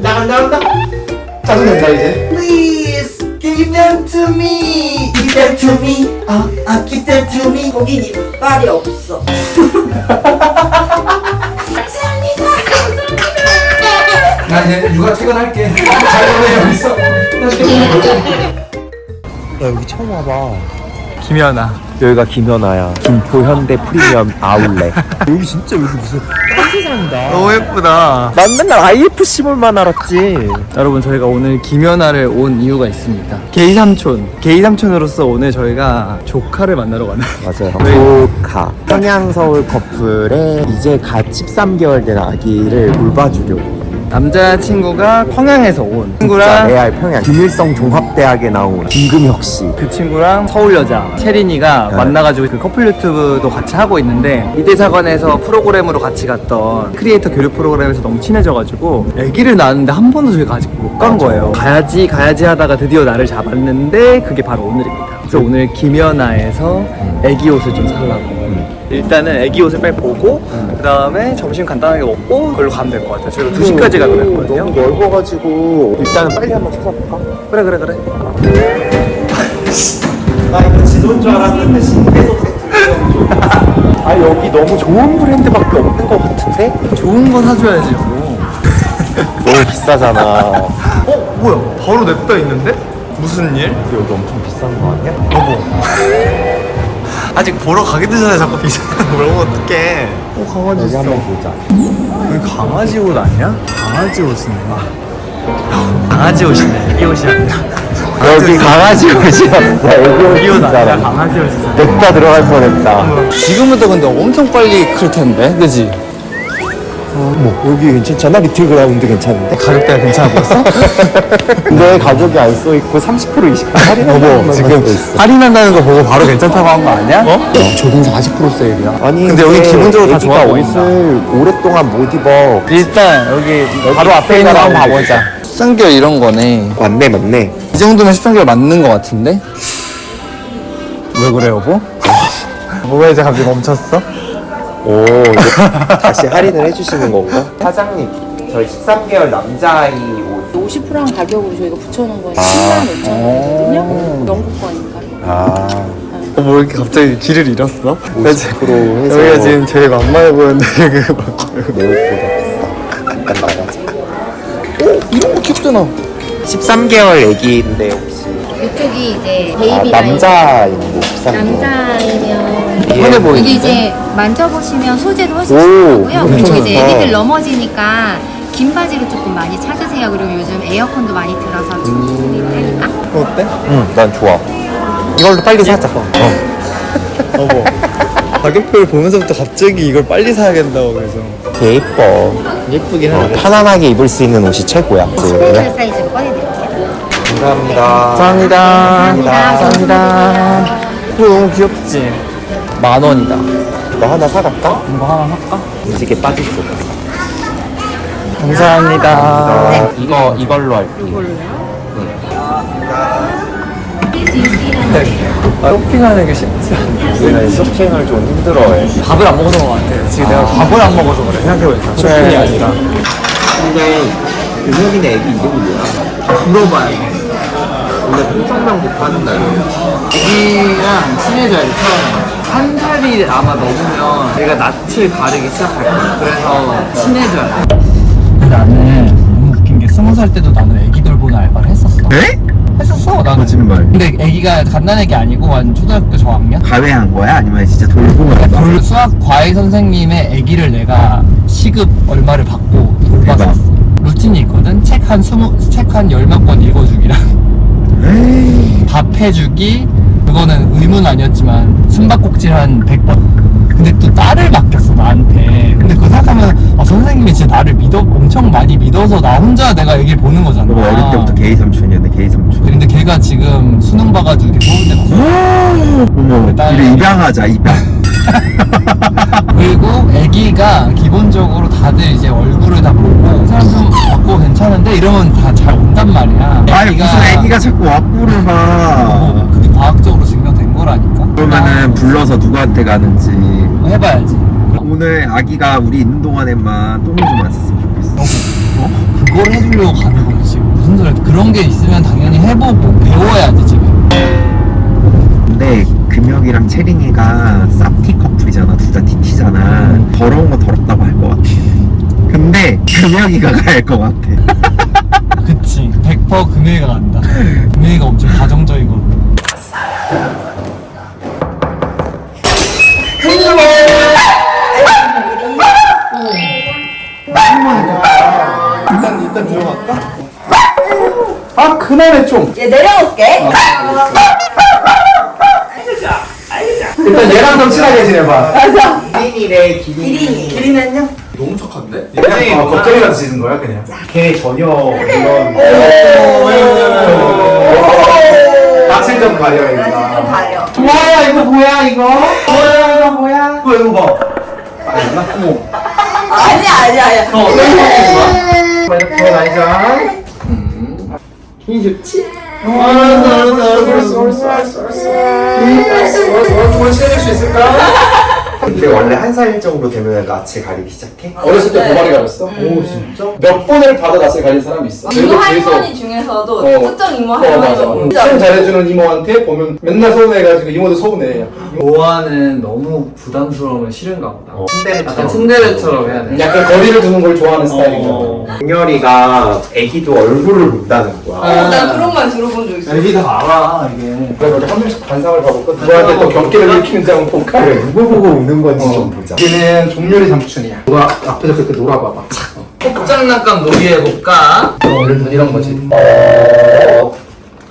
간다. 짜증낸다 이제. Please give them to me. Give them to me. give them to me. 거긴 이빨이 없어. 나 이제 육아 퇴근할게. 잘 보내요 있어. 나 퇴근할게. 나 여기 처음 와봐. 김연아. 여기가 김연아야. 김포 현대 프리미엄 아울렛. 여기 진짜 여기 무슨 딴세상이다. 너무 예쁘다. 난 맨날 IFC몰만 알았지. 여러분, 저희가 오늘 김연아를 온 이유가 있습니다. 게이삼촌으로서 오늘 저희가 조카를 만나러 가는. 맞아요. 조카. 평양서울 커플의 이제 갓 13개월 된 아기를 돌봐주려고. 남자친구가 평양에서 온 친구랑 레알 평양 김일성 종합대학에 나온 김금혁 씨. 그 친구랑 서울 여자 채린이가 네. 만나가지고 그 커플 유튜브도 같이 하고 있는데, 이대사관에서 프로그램으로 같이 갔던 크리에이터 교류 프로그램에서 너무 친해져가지고 아기를 낳았는데 한 번도 저희가 아직 못 간 거예요. 가야지 하다가 드디어 날을 잡았는데 그게 바로 오늘입니다. 그래서 오늘 김연아에서 아기 옷을 좀 살라고. 일단은 아기 옷을 빨리 보고 그 다음에 점심 간단하게 먹고 그걸로 가면 될 것 같아요. 저희가 2시까지 가기로 했거든요. 너무 넓어가지고 일단은 빨리 한번 찾아볼까? 그래. 나 이거 지도인 줄 알았는데 신대도 아 여기 너무 좋은 브랜드밖에 없는 것 같은데? 좋은 거 사줘야지. 너무 비싸잖아. 뭐야? 바로 냅다 있는데? 무슨 일? 여기 엄청 비싼 거 아니야? 아직 보러 가기도 전에 자꾸 비싼 거 물어보면 어떡해. 강아지 여기 있어. 한번 보자. 여기 강아지 옷 아니야? 강아지 옷이네. 강아지 옷이네. 애기 옷이 아니라. 여기 강아지 옷이었어. 애기 옷 아니라 애기 옷. 강아지 옷이잖아. 냅다 들어갈 뻔했다. 지금부터 근데 엄청 빨리 클 텐데, 그지? 여기 괜찮잖아. 리틀 그라운드 괜찮은데? 가격대가 괜찮아 보였어? 근데 가격이 안 써있고 30% 20% 할인한다는 지금 할인한다는 거 보고 바로 괜찮다고 한 거 아니야? 저긴 40% 세일이야. 아니 근데 여기 기본적으로 다 좋아 보인다. 옷을 오랫동안 못 입어. 일단 여기 바로 앞에 있는 거 한번 봐보자. 13개월 이런 거네. 맞네. 이 정도면 13개월 맞는 거 같은데? 왜 그래 여보? 뭐가 이제 갑자기 멈췄어? 오, 이거 다시 할인을 해주시는 건가? 사장님, 저희 13개월 남자아이 옷. 50%한 가격으로 저희가 붙여놓은 거예요. 10만 5천 원이거든요. 영국 거니까. 뭐 이렇게 갑자기 길을 잃었어? 50% 해서 여기가 지금 제일 만만해 보였는데 내 옷보다 비싸. 약간 나가자. 이런 거 귀엽잖아. 13개월 애기인데 혹시 이쪽이 이제 베이비 라인. 남자인데 13개월. 남자이면 편해 보이는데? 이게 이제 만져보시면 소재도 훨씬 오, 시원하고요. 그리고 괜찮다. 이제 애기들 넘어지니까 긴 바지를 조금 많이 찾으세요. 그리고 요즘 에어컨도 많이 들어서 충분히 타니까. 어때? 응, 난 좋아. 이걸로 빨리 사자. 여보, 가격표를 보면서부터 갑자기 이걸 빨리 사야 된다고 그래서. 개 예뻐. 예쁘긴 편안하게 입을 수 있는 옷이 최고야. 스페셜 사이즈로 꺼내드릴게요. 감사합니다. 감사합니다. 이거 너무 귀엽지? 10,000원이다. 너 하나 사갈까? 이거 하나 살까? 무지개 빠질 수 없어. 감사합니다. 이걸로 할게. 쇼핑하는 게 쉽지 않네. 우리는 쇼핑을 좀 힘들어해. 밥을 안 먹어서 그런 것 같아. 지금 내가 밥을 안 먹어서 그래. 생각해보니까. 쇼핑이 아니라. 근데 금혁이네 애기 이름이 뭐야? 물어봐야 돼. 원래 통성명부터 하는 날이에요. 애기랑 친해져야 돼, 처음에. 한 살이 아마 넘으면 얘가 낯을 가리기 시작할 거야. 그래서 친해져야 돼. 나는 너무 웃긴 게 20살 때도 나는 애기 돌보는 알바를 했었어. 네? 했었어, 나는. 거짓말. 근데 애기가 갓난애기 아니고 한 초등학교 저학년? 과외한 거야? 아니면 진짜 돌보고 돌 수학 과외 선생님의 아기를 내가 시급 얼마를 받고 돌봤었어. 루틴이 있거든. 책 한 10몇 권 읽어주기랑 밥 해주기. 그거는 의무는 아니었지만 숨바꼭질 한 100번. 근데 또 딸을 맡겼어 나한테. 근데 그거 생각하면 선생님이 진짜 나를 엄청 많이 믿어서 나 혼자 내가 애기를 보는 거잖아. 너 어릴 때부터 게이 삼촌이었네, 게이 삼촌. 근데 걔가 지금 수능 봐가지고 걔 서울대 갔어. 어머, 딸. 우리 입양하자, 입양. 그리고 아기가 기본적으로 다들 이제 얼굴을 다 보고 사람 좀 받고 괜찮은데 이러면 다 잘 온단 말이야. 아니, 무슨 애기가 자꾸 와꾸를 봐. 그게 과학적으로 증명된 거라니까. 그러면은 불러서 누구한테 가는지. 해봐야지. 오늘 아기가 우리 있는 동안에만 똥을 좀 안 쌌으면 좋겠어. 그걸 해주려고 가는 거지 지금. 무슨 소리야. 그런 게 있으면 당연히 해보고 배워야지 지금. 근데 금혁이랑 채린이가 쌉티 커플이잖아. 둘 다 TT잖아. 더러운 거 더럽다고 할 것 같아. 근데 금혁이가 갈 것 같아. 그치. 100% 금혜가 간다. 금혜가 엄청 가정적이거든. 일단 들어갈까? 아 그만해 좀. 얘 내려올게. 일단 얘랑 좀 친하게 지내봐. 기린이래 기린이. 기린은요? 너무 착한데? 걱정이 가서 짖은 거야 그냥. 걔 전혀 이런. 낯을 좀 가려 이거. 좀 가려. 뭐야 이거 뭐야 이거? 뭐야? 이거 봐. 아니구나. 어머. 아니야. 이렇게 말이자. 힘이 좋지? 알았어. 수 있을까? 근데 원래 한 살 정도 되면 낯을 가리기 시작해? 어렸을 때 도발이 가렸어? 오 진짜? 몇 번을 받아 낯을 가린 사람이 있어. 이모 할머니 중에서도 특정 이모 맞아. 할머니. 수영 잘해주는 이모한테 보면 맨날 서운해가지고 이모도 서운해. 보아는 너무 부담스러우면 싫은가 보다. 약간 츤데레처럼. 츤데레처럼 해야 돼. 약간 거리를 두는 걸 좋아하는 스타일인가. 금열이가 애기도 얼굴을 본다는 거야. 난 그런 말 들어본 적 있어. 애기 다 알아 이게. 그래 우리 한 명씩 관상을 봐볼까? 누구한테 또 경기를 일으키는지 한번 볼까? 그래 누구 보고 웃는 건지 좀 보자. 여기는 종렬이 삼촌이야. 누가 앞에서 그렇게 놀아봐봐. 콧장난감 놀이 해볼까? 이런 거지.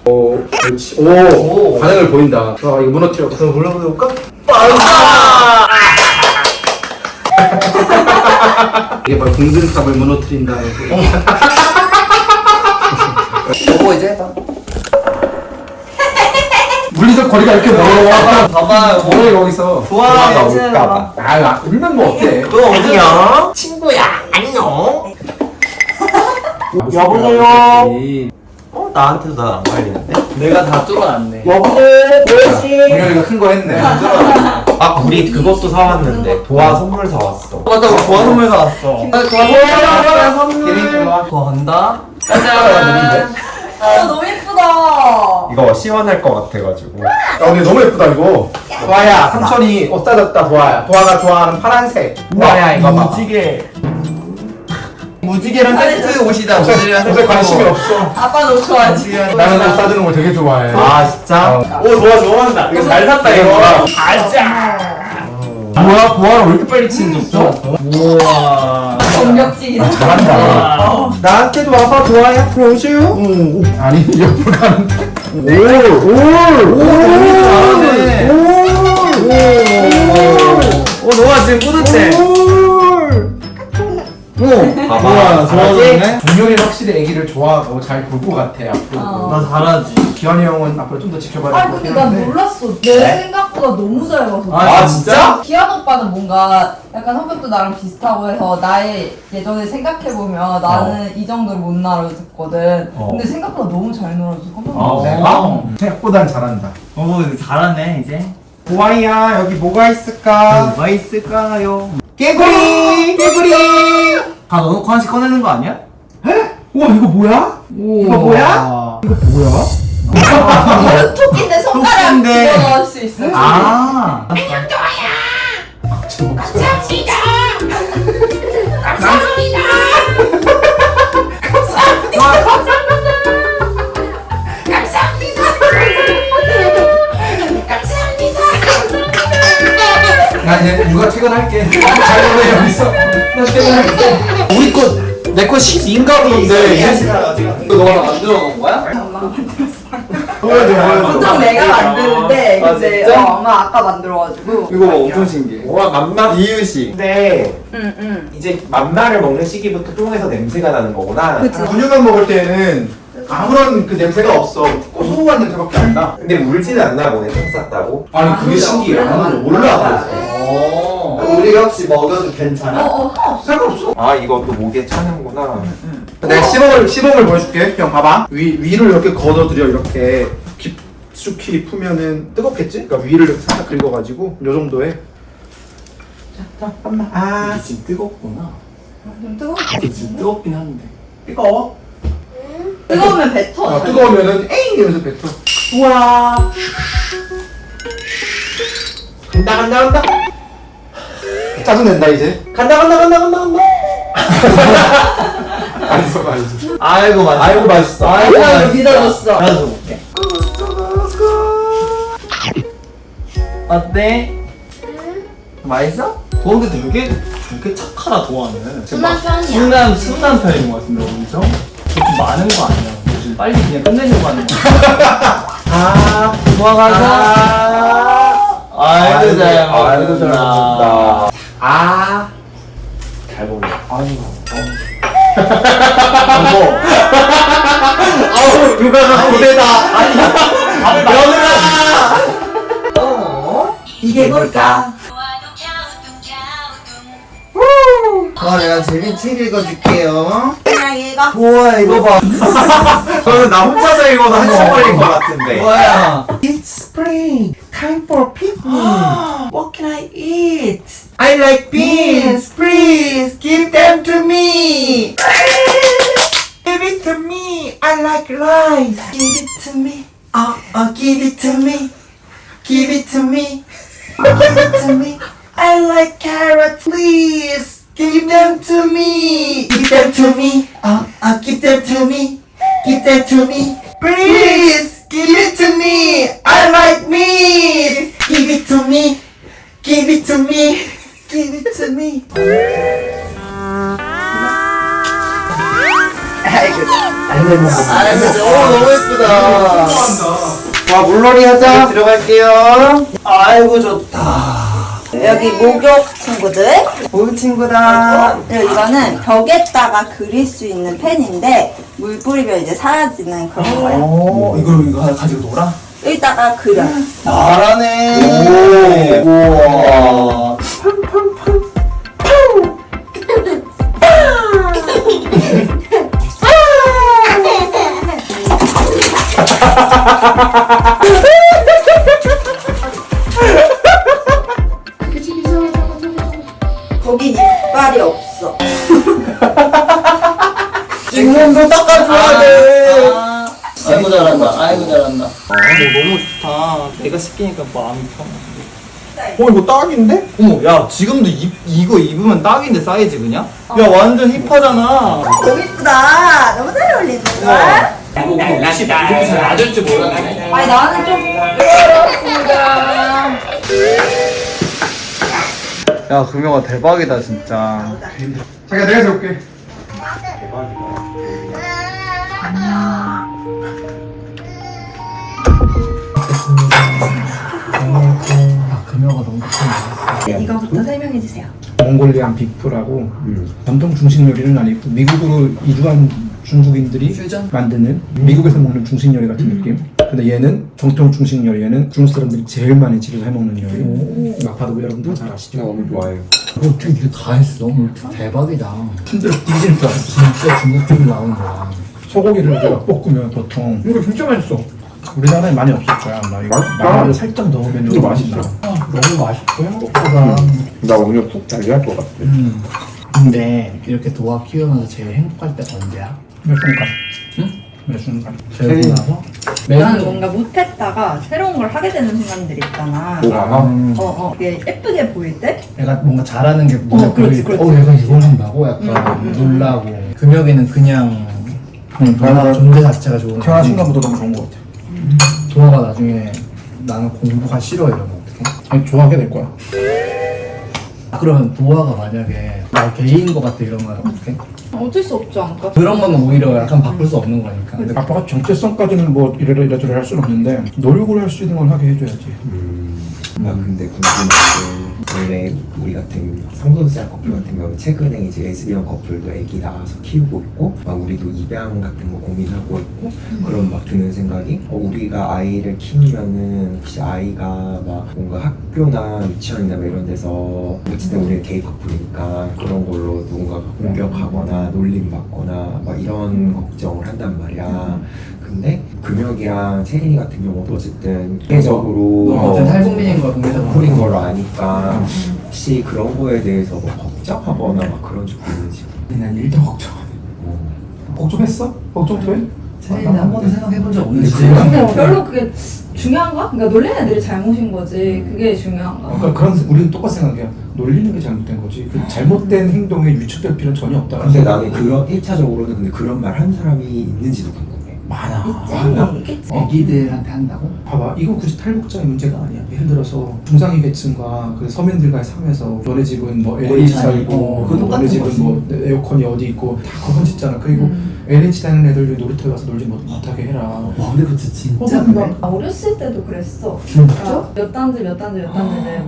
오, 그렇지. 오, 반응을 보인다. 아, 이거 무너뜨려. 그럼 올라볼까? 이게 바로 공든탑을 무너뜨린다는 여보 이제 해봐. 물리적 거리가 이렇게 멀어. 봐봐 여보. 뭐해 거기서. 도화가 올까봐. 울면 뭐 어때? 너 어디야? 친구야 안녕. 여보세요. 나한테도 난 안 걸리는데? 내가 다 뚫어놨네. 여보세요. 공렬이가 큰 거 했네. 아 우리 그것도 사왔는데 도화 선물 사왔어. 맞다 우리 도화 선물 사왔어. 도화 선물. 기린 좋아. 도화 간다. 짜잔. 너무 예쁘다. 이거 시원할 것 같아가지고. 야 근데 너무 예쁘다 이거. 도아야 삼촌이 옷 사줬다 도아야. 도아가 좋아하는 파란색. 도아야 이거 봐. 무지개. 무지개랑 세트 옷이다. 무지개랑 옷에 관심이 없어. 아빠 너무 좋아하지. 나는 옷 사주는 걸 되게 좋아해. 아 진짜? 오 도화 좋아한다. 이거 잘 샀다 이거. 뭐야 도아를 왜 이렇게 빨리 치는졌어? 우와. 공격적이다. 잘한다. 나한테도 와봐 도화야. 보여줘요. 아니 옆으로 가는데. 오 너가 지금 뿌듯해. 봐봐. 좋아하네. 종렬이 확실히 애기를 좋아하고 잘 볼 것 같아 앞으로. 나 잘하지. 기현이 형은 앞으로 좀 더 지켜봐야 아 될 것 근데 같긴 난 한데. 몰랐어. 내 생각보다 너무 잘 봐서. 아, 진짜? 기한 오빠는 뭔가 약간 성격도 나랑 비슷하고 해서 나의 예전에 생각해보면 나는 이 정도로 못 날아줬거든. 근데 생각보다 너무 잘 놀아줘서 깜짝 놀랐어. 내가? 생각보단 잘한다. 오 잘하네 이제. 도화야 여기 뭐가 있을까? 뭐가 있을까요? 깨구리 깨구리. 다 넣어놓고 하나씩 꺼내는 거 아니야? 우와 이거 뭐야? 이거 뭐야? 이거 뭐야? 토끼인데 손가락 토끼인데. 집어넣을 수 있어. 아. 나 이제 누가 퇴근할게. 잘 놀래 여기서. 나 퇴근할게. 우리 거 내 거 12인가 보는데. 이거 너가 다 만들어 놓은 거야? 보통 내가 만드는데 아, 이제 진짜? 엄마 아까 만들어가지고. 이거 봐 엄청 신기해. 와 맘마 이유식. 근데 응. 이제 맘마를 먹는 시기부터 똥에서 냄새가 나는 거구나. 우유만 먹을 때는 아무런 그 냄새가 없어. 고소한 냄새밖에 안 나. 근데 울지는 않나 보네 똥 쌌다고. 아니 그게 신기해. 아무도 몰라. 우리가 혹시 먹어도 괜찮아? 상관없어. 아 이것도 목에 차는구나. 내가 시범을 보여줄게. 형 봐봐. 위를 이렇게 걷어들여 이렇게 깊숙이 풀면은 뜨겁겠지? 그러니까 위를 이렇게 살짝 긁어가지고 요 정도에. 잠깐만. 아 지금 뜨겁구나. 좀 뜨거워. 지금 뜨겁긴 한데. 뜨거워? 뜨거우면 뱉어. 뜨거우면은 에잉 이러면서 뱉어. 우와. 간다. 짜증낸다 이제. 간다. 맛있어. 아이고 맛있어. 아이고 맛있어. 아이고 맛있어. 믿어줬어. 나도 줘볼게. 어때? 맛있어? 근데 되게 착하다 도아는. 순한 편이야. 순한 편인 것 같은데 엄청? 좀 많은 거 아니야? 요즘 빨리 그냥 끝내려고 하는 거. 도아가서. 아이고 잘 먹는다. 잘 먹네. 아우 육아가 고되다. 아니 며느라. 이게 뭘까? 내가 재밌는 책 읽어줄게요. 그냥 얘가 우와 이거 봐. 저는 나 혼자서 읽어도 한참 걸릴 것 같은데. 뭐야? It's spring, time for picnic. What can I eat? I like beans. Please give them to me. Give it to me. I like rice. Give it to me. Give it to me. Give it to me. Give it to me. I like carrots. Please give them to me. Give them to me. Give them to me. Give them to me. Please give it to me. I like meat. Give it to me. Give it to me. Give it to me. 아이고, 너무 예쁘다. 와, 물놀이 하자. 들어갈게요. 아이고, 좋다. 여기 목욕 친구들. 오, 친구다. 그리고 이거는 벽에다가 그릴 수 있는 펜인데 물 뿌리면 이제 사라지는 그런 거예요. 이거 하나 가지고 놀아? 여기다가 그려. 잘하네. 우와. 거긴 이빨이 없어. 잇몸도 닦아줘야 돼. 아이고 잘한다. 너무 좋다. 내가 시키니까 마음이 편해. 이거 딱인데? 어머, 야 지금도 이거 입으면 딱인데 사이즈 그냥? 야 완전 힙하잖아. 너무 이쁘다. 너무 잘 어울리는 거야. 날씨 잘 맞을 줄 몰랐네. 아니 나는 좀 야 금영아 대박이다 진짜. 자기가 내가 세울게. 금영아 너무 좋다. 이거부터 설명해 주세요. 몽골리안 빅프라고 전통 중식 요리는 아니고 미국으로 이주한 중국인들이 만드는 미국에서 먹는 중식 요리 같은 느낌. 근데 얘는 정통 중식 요리. 얘는 중국 사람들이 제일 많이 집에서 해먹는 요리. 마파도 여러분들 잘 아시죠? 너무 좋아요. 어떻게 이게 다 했어? 너무 대박이다. 힘들어 뒤질 줄 알았어. 진짜 중국집이 나온 거야. 소고기를 우리가 볶으면 보통 이거 진짜 맛있어. 우리나라에 많이 없을 거야. 아마 이거 마늘을 살짝 넣으면 이거 맛있나. 너무 맛있고 행복하다. 나 오늘 푹 잘할 것 같아. 근데 이렇게 도화 키우면서 제일 행복할 때가 언제야? 몇 순간? 응? 몇 순간? 제일 나서? 나는 뭔가 못했다가 새로운 걸 하게 되는 순간들이 있잖아. 이게 예쁘게 보일 때? 내가 뭔가 잘하는 게 뭔가 그렇지, 보일 때, 그렇지. 얘가 이걸 한다고? 약간 놀라고. 금혁이는 그냥 존재 자체가 좋은 태어난 거지. 순간부터 너무 좋은 것 같아. 도화가 나중에 나는 공부가 싫어 이러면 어떡해? 아니, 좋아하게 될 거야. 그러면 도화가 만약에 나 게이인 것 같아 이러면 어떡해? 어쩔 수 없지 않을까? 그런 거는 오히려 약간 바꿀 수 없는 거니까. 근데 아빠가 정체성까지는 뭐 이래저래 할 수는 없는데 노력을 할 수 있는 걸 하게 해줘야지. 나 근데 궁금한 게 원래 우리 같은 성소수자 커플 같은 경우 최근에 이제 레즈비언 커플도 아기 낳아서 키우고 있고 막 우리도 입양 같은 거 고민하고 있고 그럼 막 드는 생각이 우리가 아이를 키우면은 혹시 아이가 막 뭔가 학교나 유치원이나 뭐 이런 데서 어쨌든 우리는 게이 커플이니까 그런 걸로 누군가가 공격하거나 놀림받거나 막 이런 걱정을 한단 말이야. 근데 금혁이랑 채린이 같은 경우도 어쨌든 개적으로 어쨌든 탈북민인 걸 공개적으로 커플인 걸 아니까 혹시 그런 거에 대해서 뭐 걱정하거나 막 그런 적도 있는지. 난 일도 걱정 안 해. 걱정했어? 걱정도 해? 체리는 한 번도 생각해본 적 없는 그래. 주제야. 근데 별로 그게 중요한가? 그러니까 놀리는 애들이 잘못인 거지. 그게 중요한가? 그러니까 그런 우리는 똑같이 생각해요. 놀리는 게 잘못된 거지. 그 잘못된 행동에 위축될 필요는 전혀 없다. 근데 나는 그런 1차적으로는 근데 그런 말 한 사람이 있는지도 궁금해. 많아. 있지. 있겠지. 애기들한테 한다고? 봐봐, 이거 굳이 탈북자의 문제가 아니야. 예를 들어서 중상위 계층과 그 서민들과의 삶에서 너네 집은 뭐 LH 살고, 그거 똑같은 너네 집은 거지. 뭐 에어컨이 어디 있고 다 그건 짓잖아. 그리고 LH 다니는 애들 놀이터에 가서 놀지 못하게 해라. 와 근데 그거 진짜 어, 그래? 나 어렸을 때도 그랬어. 진짜? 그러니까 몇 단지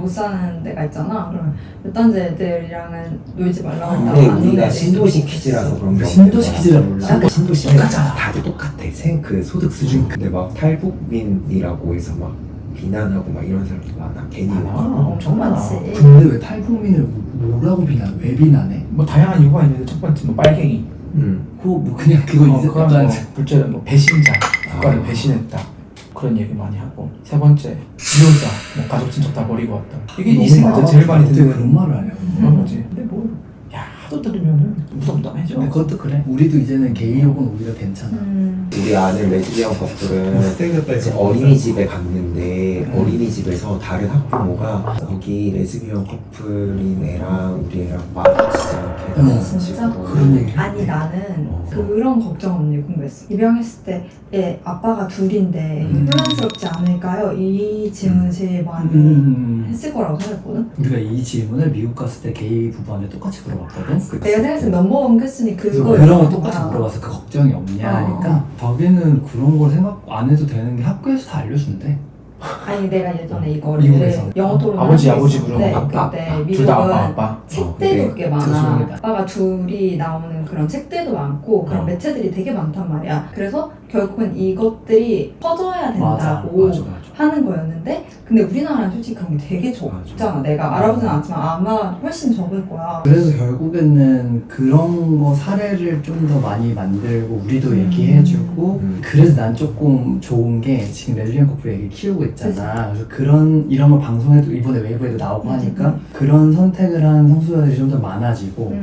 못 사는 데가 있잖아. 그러면 몇 단지 애들이랑은 놀지 말라고 했다가 근데 안 우리가 노는 신도시 퀴즈라서 그런 게 신도시 없는 퀴즈를 거야. 몰라? 신도시는 똑같잖아. 다들 똑같아. 그 소득 수준. 근데 막 탈북민이라고 해서 막 비난하고 막 이런 사람도 많아. 괜히 엄청 많지. 근데 왜 탈북민을 뭐라고 비난해? 왜 비난해? 뭐 다양한 이유가 있는데 첫 번째 뭐 빨갱이. 그거 뭐 그냥 그거 이제 그건 약간 뭐 둘째는 뭐 배신자. 국가를 배신했다. 그런 얘기 많이 하고. 세 번째 비호자. 뭐 가족 친척 다 버리고 왔다. 이게 이 너무 생각들 제일 많이 어떻게 듣는 그런 말을 하냐? 그런 거지. 근데 뭐 야, 하도 들으면은 무덤덤해져. 근데 그것도 그래. 우리도 이제는 게이 욕은 오히려 괜찮아. 우리 아는 레즈비언 커플은 못생겼다 이제 어린이집에 갔는데 어린이집에서 다른 학부모가 거기 레즈비언 커플인 애랑 우리 애랑 마주치자 이렇게 진짜? 그런 얘기. 아니 나는 그런 걱정 없는 궁금했어. 입양했을 때 얘 아빠가 둘인데 혼란스럽지 않을까요? 이 질문을 제일 많이 했을 거라고 생각했거든. 우리가 이 질문을 미국 갔을 때 게이 부부한테 똑같이 물어봤거든. 내가 생각했을 때 넘버원 퀘스천이 그래서 그거 그런 거 똑같이 물어봤어. 그 걱정이 없냐 하니까 자기는 그런 걸 생각 안 해도 되는 게 학교에서 다 알려준대. 아니 내가 예전에 이거를 미국에서. 영어 토론 아버지 물어보고 네, 아빠, 그때 둘 다 미국은 아빠. 책들도 그게 많아. 죄송합니다. 아빠가 둘이 나오는 그런 책들도 많고 그런 매체들이 되게 많단 말이야. 그래서 결국은 이것들이 퍼져야 된다고 맞아. 하는 거였는데 근데 우리나라는 솔직히 그런 게 되게 적잖아. 내가 알아보진 않았지만 아마 훨씬 적을 거야. 그래서 결국에는 그런 거 사례를 좀 더 많이 만들고 우리도 얘기해주고 그래서 난 조금 좋은 게 지금 레즈비언 커플 얘기 키우고 있잖아. 그래서 이런 거 방송에도 이번에 웨이브에도 나오고 하니까 그런 선택을 한 성소수자들이 좀 더 많아지고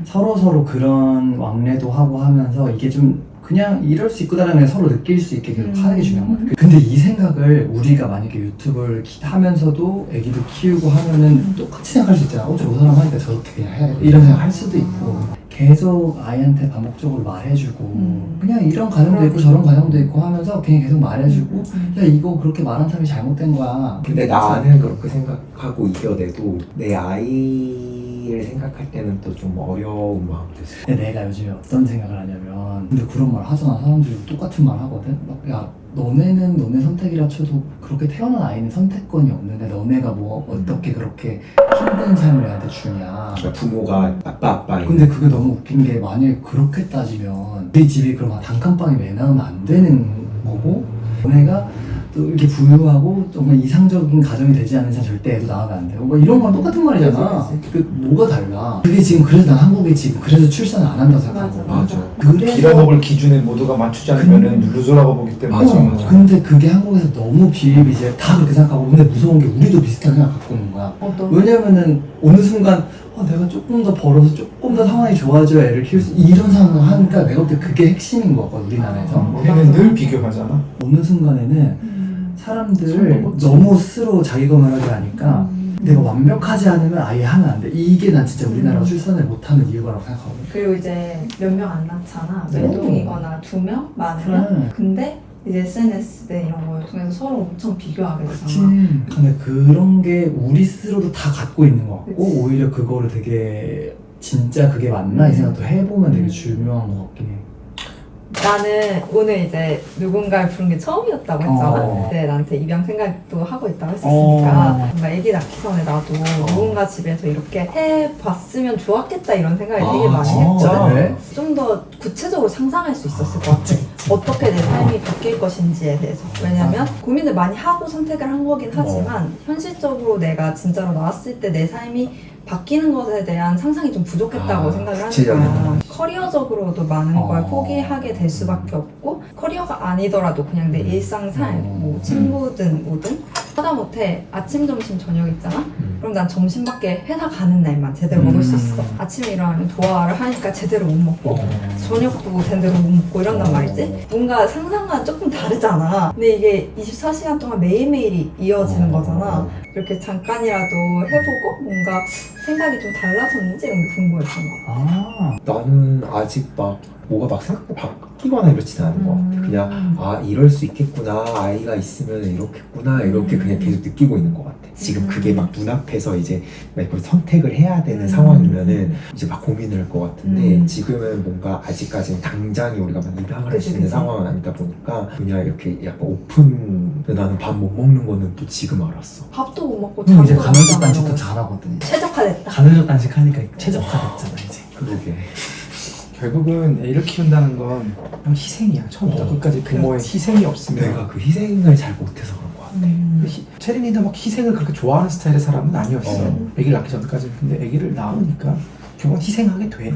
서로 그런 왕래도 하고 하면서 이게 좀 그냥 이럴 수 있구나라는 걸 서로 느낄 수 있게 계속 하는 게 중요한 것 같아요. 근데 이 생각을 우리가 만약에 유튜브를 하면서도 애기도 키우고 하면은 똑같이 생각할 수 있잖아. 저 사람 하니까 저렇게 그냥 해야겠다 이런 생각 할 수도 있고 계속 아이한테 반복적으로 말해주고 그냥 이런 가정도 있고 저런 가정도 있고 하면서 그냥 계속 말해주고 야 이거 그렇게 말한 사람이 잘못된 거야. 근데 나는 그렇게 생각하고 이겨내도 내 아이를 생각할 때는 또 좀 어려운 마음도 있어. 근데 내가 요즘에 어떤 생각을 하냐면 근데 그런 말 하잖아. 사람들이 똑같은 말 하거든. 막, 야 너네는 너네 선택이라 쳐도 그렇게 태어난 아이는 선택권이 없는데 너네가 뭐 어떻게 그렇게 힘든 삶을 애한테 주냐. 그러니까 부모가 아빠 근데 그게 너무 웃긴 게 만약에 그렇게 따지면 우리 집이 그럼 단칸방에 왜 나오면 안 되는 거고 너네가 또 이렇게 부유하고 정말 이상적인 가정이 되지 않는 이상 절대 애도 나가면 안 되고 뭐 이런 거랑 똑같은 말이잖아. 그 뭐가 달라? 그게 지금 그래서 난 한국에 지금 그래서 출산을 안 한다고 생각하고 맞아. 그래서 빌어먹을 기준에 모두가 맞추지 않으면 루저라고 보기 때문에 맞아. 근데 그게 한국에서 너무 비일비재 다 그렇게 생각하고 근데 무서운 게 우리도 비슷한 생각 갖고 있는 거야. 왜냐면은 어느 순간 내가 조금 더 벌어서 조금 더 상황이 좋아져야 애를 키울 수 이런 상황을 하니까 내가 볼 때 그게 핵심인 것 같거든 우리나라에서. 우리는 늘 비교하잖아. 어느 순간에는 사람들을 너무 스스로 자기 검열하게 하니까 내가 완벽하지 않으면 아예 하면 안 돼. 이게 난 진짜 우리나라가 출산을 못하는 이유라고 생각하거든. 그리고 이제 몇 명 안 낳잖아. 외동이거나 2명 많으면. 그래. 근데 이제 SNS 때 이런 걸 통해서 서로 엄청 비교하게 되잖아. 그치. 근데 그런 게 우리 스스로도 다 갖고 있는 것 같고 그치. 오히려 그거를 되게 진짜 그게 맞나 이 생각도 해보면 되게 중요한 것 같긴 해. 나는 오늘 이제 누군가를 부른 게 처음이었다고 했잖아. 어. 근데 나한테 입양 생각도 하고 있다고 했었으니까 뭔가 애기 낳기 전에 나도 누군가 집에서 이렇게 해봤으면 좋았겠다 이런 생각을 되게 많이 했거든. 네. 좀 더 구체적으로 상상할 수 있었을 것 같아. 어떻게 내 삶이 바뀔 것인지에 대해서. 왜냐면 고민을 많이 하고 선택을 한 거긴 하지만 현실적으로 내가 진짜로 나왔을 때 내 삶이 바뀌는 것에 대한 상상이 좀 부족했다고 생각을 하는 거야. 커리어적으로도 많은 걸 포기하게 될 수밖에 없고 커리어가 아니더라도 그냥 내 일상 삶, 뭐 친구든 뭐든 하다못해 아침, 점심, 저녁 있잖아? 그럼 난 점심밖에 회사 가는 날만 제대로 먹을 수 있어. 아침에 일어나면 도화를 하니까 제대로 못 먹고 저녁도 제대로 못 먹고 이런단 말이지. 뭔가 상상과는 조금 다르잖아. 근데 이게 24시간 동안 매일매일이 이어지는 거잖아. 이렇게 잠깐이라도 해보고 뭔가 생각이 좀 달라졌는지 이런 게 궁금했던 거 같아. 나는 아직 막 뭐가 막 생각보다 바뀌거나 이렇지는 않은 것 같아. 그냥 아 이럴 수 있겠구나, 아이가 있으면 이렇겠구나, 이렇게 그냥 계속 느끼고 있는 것 같아. 지금 그게 막 눈앞에서 이제 막 이걸 선택을 해야 되는 상황이면은 이제 막 고민을 할 것 같은데 지금은 뭔가 아직까지는 당장에 우리가 막 입양을 할 수 있는 상황은 아니다 보니까 그냥 이렇게 약간 오픈. 나는 밥 못 먹는 거는 또 지금 알았어. 밥도 못 먹고 형 이제 잠도 못 간헐적 자고 단식도 잘하거든. 최적화됐다. 간헐적 단식 하니까 최적화됐잖아 이제. 그러게. 결국은 애를 키운다는 건 그냥 희생이야. 처음부터 끝까지 부모의 희생이 없으면. 내가 그 희생을 잘 못해서 그런 것 같아. 체린이도 막 희생을 그렇게 좋아하는 스타일의 사람은 아니었어. 아기를 낳기 전까지. 근데 아기를 낳으니까 결국은 희생하게 돼.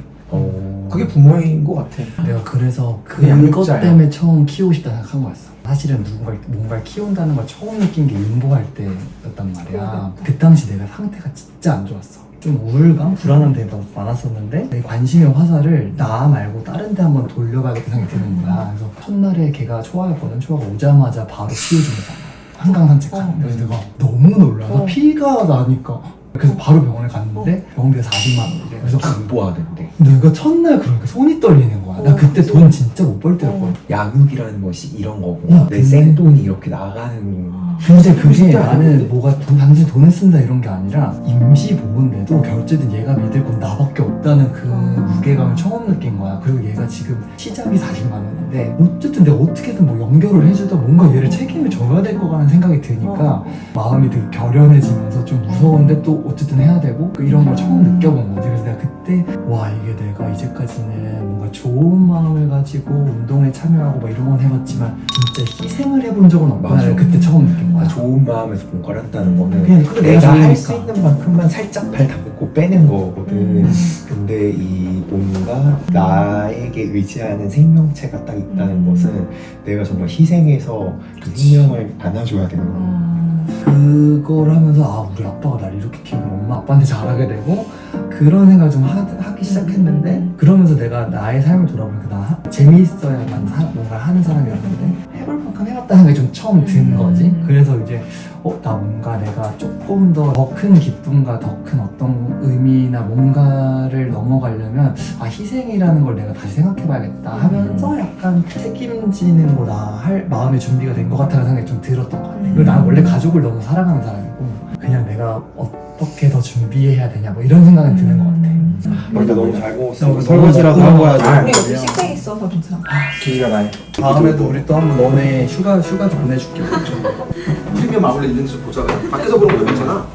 그게 부모인 것 같아. 내가 그래서 그게 그것 양육자야. 때문에 처음 키우고 싶다 생각한 거였어. 사실은 뭔가를 키운다는 걸 처음 느낀 게 임보할 때였단 말이야. 그 당시 내가 상태가 진짜 안 좋았어. 좀 우울감, 불안한 데가 많았었는데 내 관심의 화살을 나 말고 다른 데 한번 돌려봐야겠다 생각이 드는 거야. 그래서 첫날에 걔가 초아였거든. 초아가 오자마자 바로 치유중에서 한강 산책하는 거야. 그래서 내가 너무 놀라서 피가 나니까 그래서 바로 병원에 갔는데 병원비가 40만 원이래. 그래서 공부하는데 내가 첫날 그러니까 손이 떨리는 거야. 나 그때 돈 진짜 못 벌 때였거든. 양육이라는 것이 이런 거고 내 근데- 생돈이 이렇게 나가는 근데 그게 나는 뭐가 당신 돈을 쓴다 이런 게 아니라 임시 보호인데도 결제든 얘가 믿을 건 나밖에 없다는 그 무게감을 처음 느낀 거야. 그리고 얘가 지금 시작이 40만 원인데 어쨌든 내가 어떻게든 뭐 연결을 해주다 뭔가 얘를 책임을 져야 될 것 같은 생각이 드니까 마음이 되게 결연해지면서 좀 무서운데 또 어쨌든 해야 되고 이런 걸 처음 느껴본 거지. 그래서 내가 그때 와 이게 내가 이제까지는 뭔가 좋은 마음을 가지고 운동에 참여하고 막 이런 건 해봤지만 진짜 희생을 해본 적은 없구나를 그때 처음 느낀 거야. 좋은 마음에서 뭔가를 한다는 거는 그냥 그래, 내가 내가 할 수 좋으니까. 있는 만큼만 살짝 발 담고 빼는 거거든. 근데 이 뭔가 나에게 의지하는 생명체가 딱 있다는 것은 내가 정말 희생해서 그 생명을 안아줘야 되는 거야. 그걸 하면서 아 우리 아빠가 날 이렇게 키우면 엄마 아빠한테 잘하게 되고 그런 생각을 좀 하기 시작했는데 그러면서 내가 나의 삶을 돌아보니까 나 재미있어야만 뭔가 하는 사람이었는데 해볼 만큼 해봤다는 생각이 좀 처음 든 거지. 그래서 이제 나 뭔가 내가 조금 더 큰 기쁨과 더 큰 어떤 의미나 뭔가를 넘어가려면 아 희생이라는 걸 내가 다시 생각해봐야겠다 하면서 약간 책임지는 거나 할 마음의 준비가 된 것 같다는 생각이 좀 들었던 것 같아. 그리고 나는 원래 가족을 너무 사랑하는 사람이고 그냥 내가 어떻게 더 준비해야 되냐 뭐 이런 생각이 드는 것 같아. 일단 너무 잘 먹었어. 설거지라도 하고 와야 우리 돼. 여기 식탁 있어서 괜찮아. 기회가 나요. 다음에도 우리 또 한번 너네 휴가 좀 보내줄게. 프리미엄 아울렛 있는지 보자. 밖에서 보는 거 괜찮아.